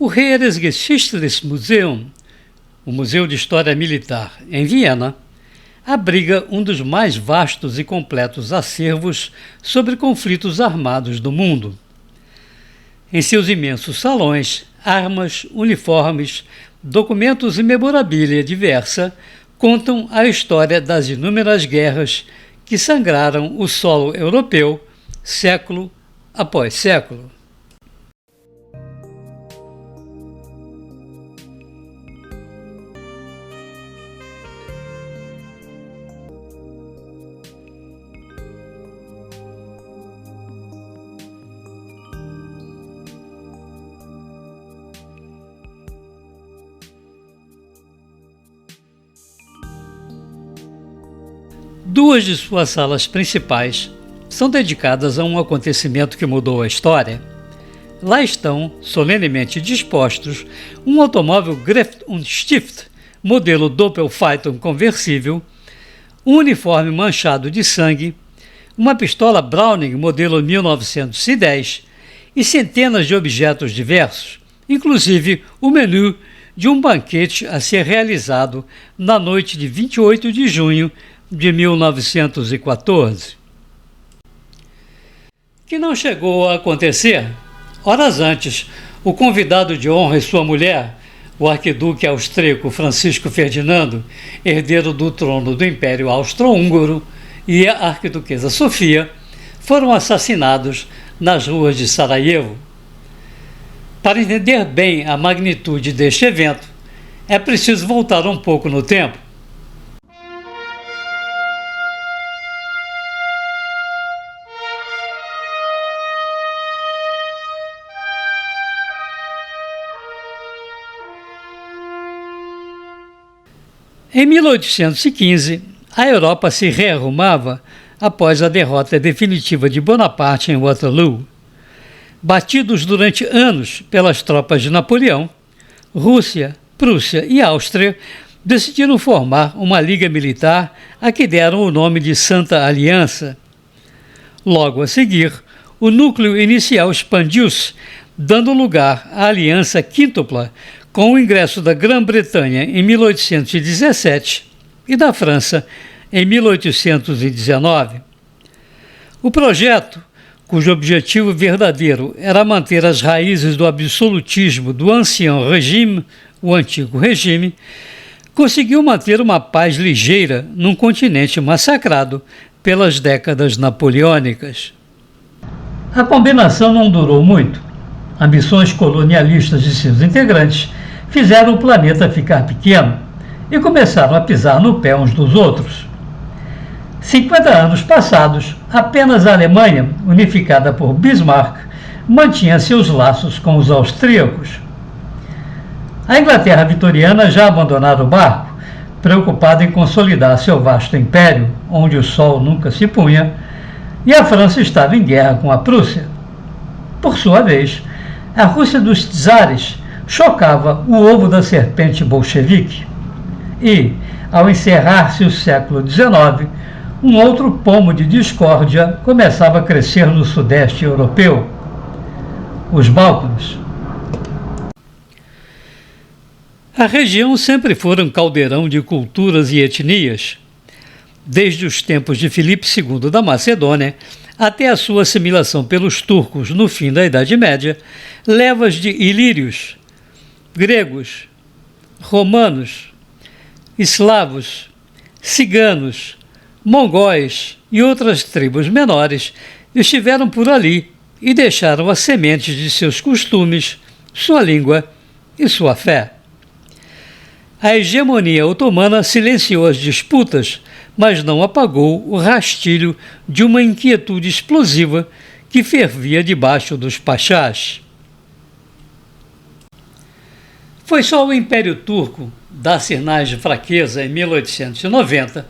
O Heeresgeschichtliches Museum, o Museu de História Militar, em Viena, abriga um dos mais vastos e completos acervos sobre conflitos armados do mundo. Em seus imensos salões, armas, uniformes, documentos e memorabilia diversa contam a história das inúmeras guerras que sangraram o solo europeu século após século. Duas de suas salas principais são dedicadas a um acontecimento que mudou a história. Lá estão, solenemente dispostos, um automóvel Greift und Stift, modelo Doppelphaeton conversível, um uniforme manchado de sangue, uma pistola Browning modelo 1910 e centenas de objetos diversos, inclusive o menu de um banquete a ser realizado na noite de 28 de junho de 1914. Que não chegou a acontecer. Horas antes, o convidado de honra e sua mulher, o arquiduque austríaco Francisco Ferdinando, herdeiro do trono do Império Austro-Húngaro, e a arquiduquesa Sofia, foram assassinados nas ruas de Sarajevo. Para entender bem a magnitude deste evento, é preciso voltar um pouco no tempo. Em 1815, a Europa se rearrumava após a derrota definitiva de Bonaparte em Waterloo. Batidos durante anos pelas tropas de Napoleão, Rússia, Prússia e Áustria decidiram formar uma liga militar a que deram o nome de Santa Aliança. Logo a seguir, o núcleo inicial expandiu-se, dando lugar à Aliança Quíntupla, com o ingresso da Grã-Bretanha em 1817 e da França em 1819. O projeto, cujo objetivo verdadeiro era manter as raízes do absolutismo do Ancien Régime, o antigo regime, conseguiu manter uma paz ligeira num continente massacrado pelas décadas napoleônicas. A combinação não durou muito. Ambições colonialistas de seus integrantes fizeram o planeta ficar pequeno e começaram a pisar no pé uns dos outros. 50 anos passados, apenas a Alemanha, unificada por Bismarck, mantinha seus laços com os austríacos. A Inglaterra vitoriana já abandonara o barco, preocupada em consolidar seu vasto império, onde o sol nunca se punha, e a França estava em guerra com a Prússia. Por sua vez, a Rússia dos czares chocava o ovo da serpente bolchevique. E, ao encerrar-se o século XIX, um outro pomo de discórdia começava a crescer no sudeste europeu: os Balcãs. A região sempre foi um caldeirão de culturas e etnias. Desde os tempos de Filipe II da Macedônia até a sua assimilação pelos turcos no fim da Idade Média, levas de ilírios, gregos, romanos, eslavos, ciganos, mongóis e outras tribos menores estiveram por ali e deixaram as sementes de seus costumes, sua língua e sua fé. A hegemonia otomana silenciou as disputas, mas não apagou o rastilho de uma inquietude explosiva que fervia debaixo dos pachás. Foi só o Império Turco dar sinais de fraqueza em 1890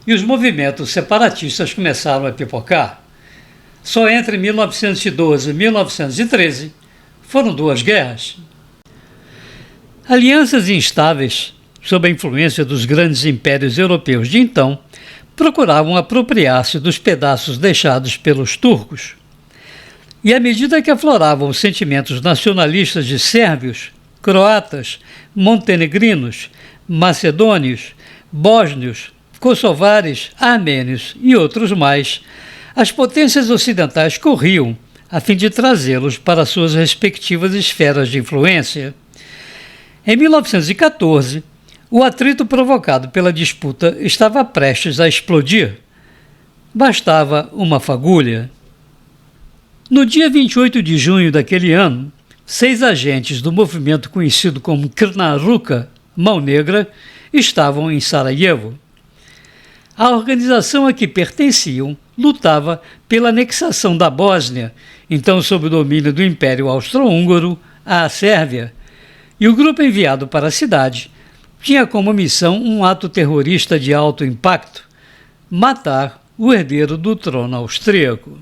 e os movimentos separatistas começaram a pipocar. Só entre 1912 e 1913 foram 2 guerras. Alianças instáveis, sob a influência dos grandes impérios europeus de então, procuravam apropriar-se dos pedaços deixados pelos turcos. E à medida que afloravam os sentimentos nacionalistas de sérvios, croatas, montenegrinos, macedônios, bósnios, kosovares, armênios e outros mais, as potências ocidentais corriam a fim de trazê-los para suas respectivas esferas de influência. Em 1914, o atrito provocado pela disputa estava prestes a explodir. Bastava uma fagulha. No dia 28 de junho daquele ano, 6 agentes do movimento conhecido como Crna Ruka, Mão Negra, estavam em Sarajevo. A organização a que pertenciam lutava pela anexação da Bósnia, então sob o domínio do Império Austro-Húngaro, à Sérvia, e o grupo enviado para a cidade tinha como missão um ato terrorista de alto impacto: matar o herdeiro do trono austríaco.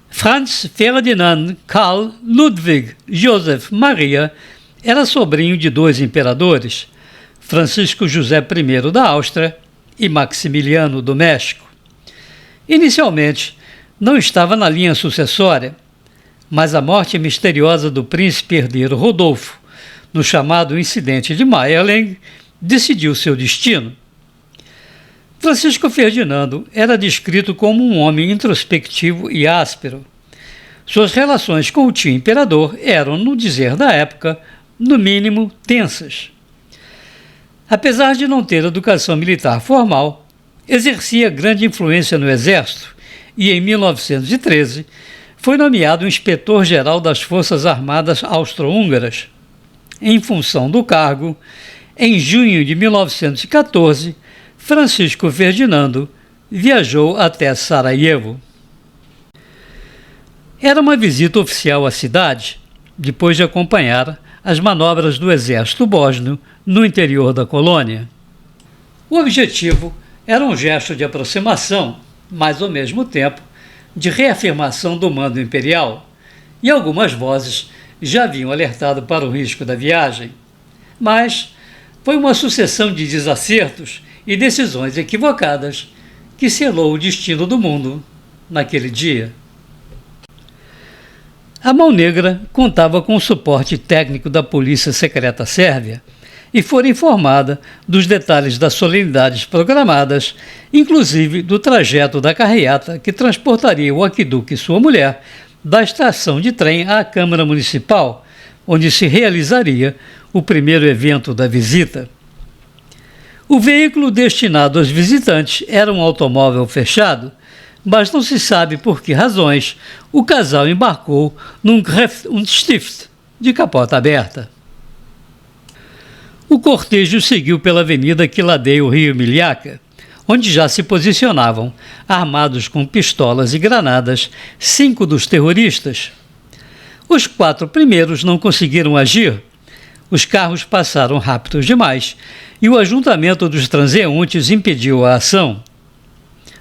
Franz Ferdinand Karl Ludwig Joseph Maria era sobrinho de 2 imperadores, Francisco José I da Áustria e Maximiliano do México. Inicialmente, não estava na linha sucessória, mas a morte misteriosa do príncipe herdeiro Rodolfo, no chamado incidente de Mayerling, decidiu seu destino. Francisco Ferdinando era descrito como um homem introspectivo e áspero. Suas relações com o tio imperador eram, no dizer da época, no mínimo tensas. Apesar de não ter educação militar formal, exercia grande influência no exército e, em 1913, foi nomeado inspetor-geral das Forças Armadas Austro-Húngaras. Em função do cargo, em junho de 1914, Francisco Ferdinando viajou até Sarajevo. Era uma visita oficial à cidade, depois de acompanhar as manobras do exército bósnio no interior da colônia. O objetivo era um gesto de aproximação, mas ao mesmo tempo de reafirmação do mando imperial, e algumas vozes já haviam alertado para o risco da viagem. Mas foi uma sucessão de desacertos e decisões equivocadas que selou o destino do mundo naquele dia. A Mão Negra contava com o suporte técnico da Polícia Secreta Sérvia e fora informada dos detalhes das solenidades programadas, inclusive do trajeto da carreata que transportaria o arquiduque e sua mulher da estação de trem à Câmara Municipal, onde se realizaria o primeiro evento da visita. O veículo destinado aos visitantes era um automóvel fechado, mas não se sabe por que razões o casal embarcou num Stift de capota aberta. O cortejo seguiu pela avenida que ladeia o rio Milhaca, onde já se posicionavam, armados com pistolas e granadas, 5 dos terroristas. Os 4 primeiros não conseguiram agir. Os carros passaram rápidos demais e o ajuntamento dos transeuntes impediu a ação.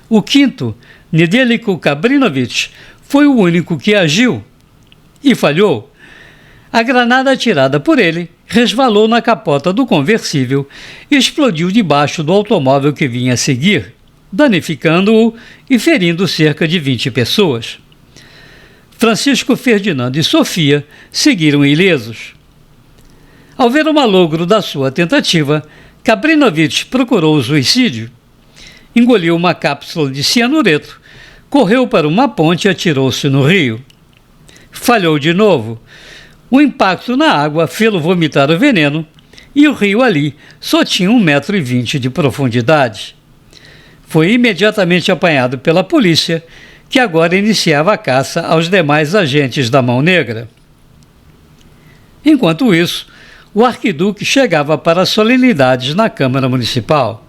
O 5º, Nedeljko Kabrinović, foi o único que agiu e falhou. A granada atirada por ele resvalou na capota do conversível e explodiu debaixo do automóvel que vinha a seguir, danificando-o e ferindo cerca de 20 pessoas. Francisco Ferdinando e Sofia seguiram ilesos. Ao ver o malogro da sua tentativa, Kabrinović procurou o suicídio. Engoliu uma cápsula de cianureto, correu para uma ponte e atirou-se no rio. Falhou de novo. O impacto na água fê-lo vomitar o veneno e o rio ali só tinha 1,20 m de profundidade. Foi imediatamente apanhado pela polícia, que agora iniciava a caça aos demais agentes da Mão Negra. Enquanto isso, o arquiduque chegava para as solenidades na Câmara Municipal.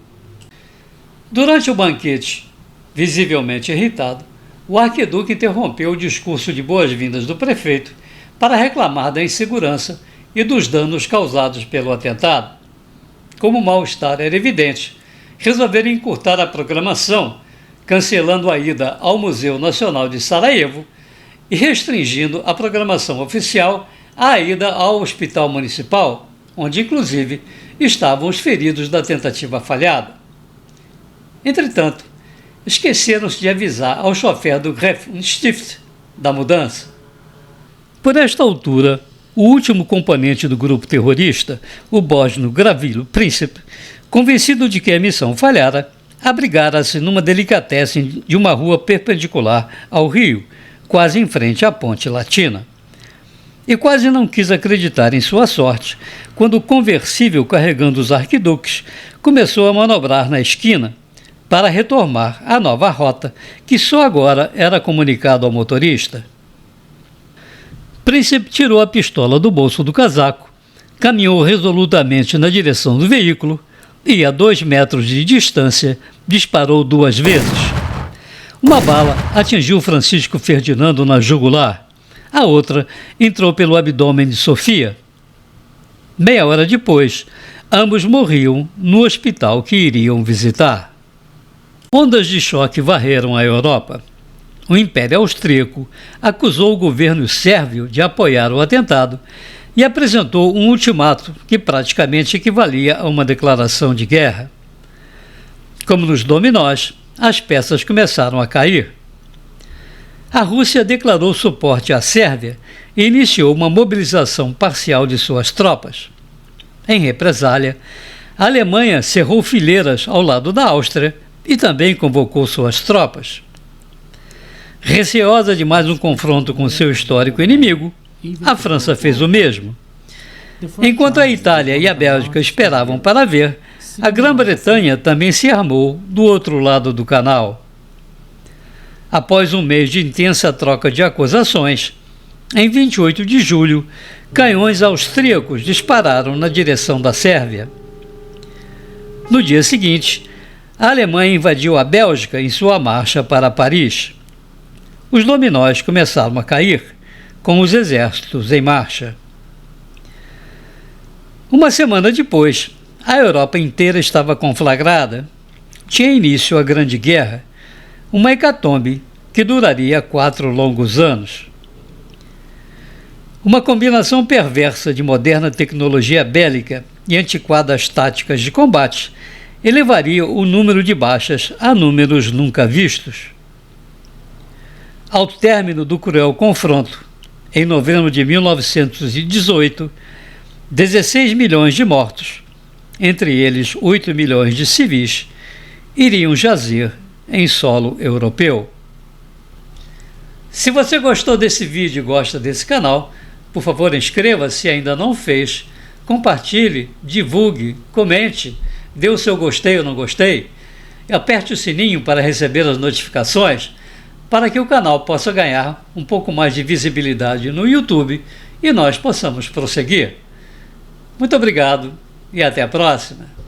Durante o banquete, visivelmente irritado, o arquiduque interrompeu o discurso de boas-vindas do prefeito para reclamar da insegurança e dos danos causados pelo atentado. Como o mal-estar era evidente, resolveram encurtar a programação, cancelando a ida ao Museu Nacional de Sarajevo e restringindo a programação oficial à ida ao Hospital Municipal, onde, inclusive, estavam os feridos da tentativa falhada. Entretanto, esqueceram-se de avisar ao chofer do Stift da mudança? Por esta altura, o último componente do grupo terrorista, o bósnio Gavrilo Princip, convencido de que a missão falhara, abrigara-se numa delicatessen de uma rua perpendicular ao rio, quase em frente à Ponte Latina. E quase não quis acreditar em sua sorte quando o conversível carregando os arquiduques começou a manobrar na esquina para retomar a nova rota que só agora era comunicado ao motorista. Príncipe tirou a pistola do bolso do casaco, caminhou resolutamente na direção do veículo e, a 2 metros de distância, disparou 2 vezes. Uma bala atingiu Francisco Ferdinando na jugular, a outra entrou pelo abdômen de Sofia. Meia hora depois, ambos morriam no hospital que iriam visitar. Ondas de choque varreram a Europa. O Império Austríaco acusou o governo sérvio de apoiar o atentado e apresentou um ultimato que praticamente equivalia a uma declaração de guerra. Como nos dominós, as peças começaram a cair. A Rússia declarou suporte à Sérvia e iniciou uma mobilização parcial de suas tropas. Em represália, a Alemanha cerrou fileiras ao lado da Áustria e também convocou suas tropas. Receosa de mais um confronto com seu histórico inimigo, a França fez o mesmo. Enquanto a Itália e a Bélgica esperavam para ver, a Grã-Bretanha também se armou do outro lado do canal. Após um mês de intensa troca de acusações, em 28 de julho, canhões austríacos dispararam na direção da Sérvia. No dia seguinte, a Alemanha invadiu a Bélgica em sua marcha para Paris. Os dominós começaram a cair, com os exércitos em marcha. Uma semana depois, a Europa inteira estava conflagrada. Tinha início a Grande Guerra, uma hecatombe que duraria 4 longos anos. Uma combinação perversa de moderna tecnologia bélica e antiquadas táticas de combate elevaria o número de baixas a números nunca vistos. Ao término do cruel confronto, em novembro de 1918, 16 milhões de mortos, entre eles 8 milhões de civis, iriam jazer em solo europeu. Se você gostou desse vídeo e gosta desse canal, por favor, inscreva-se se ainda não fez, compartilhe, divulgue, comente, dê o seu gostei ou não gostei, e aperte o sininho para receber as notificações, para que o canal possa ganhar um pouco mais de visibilidade no YouTube e nós possamos prosseguir. Muito obrigado e até a próxima!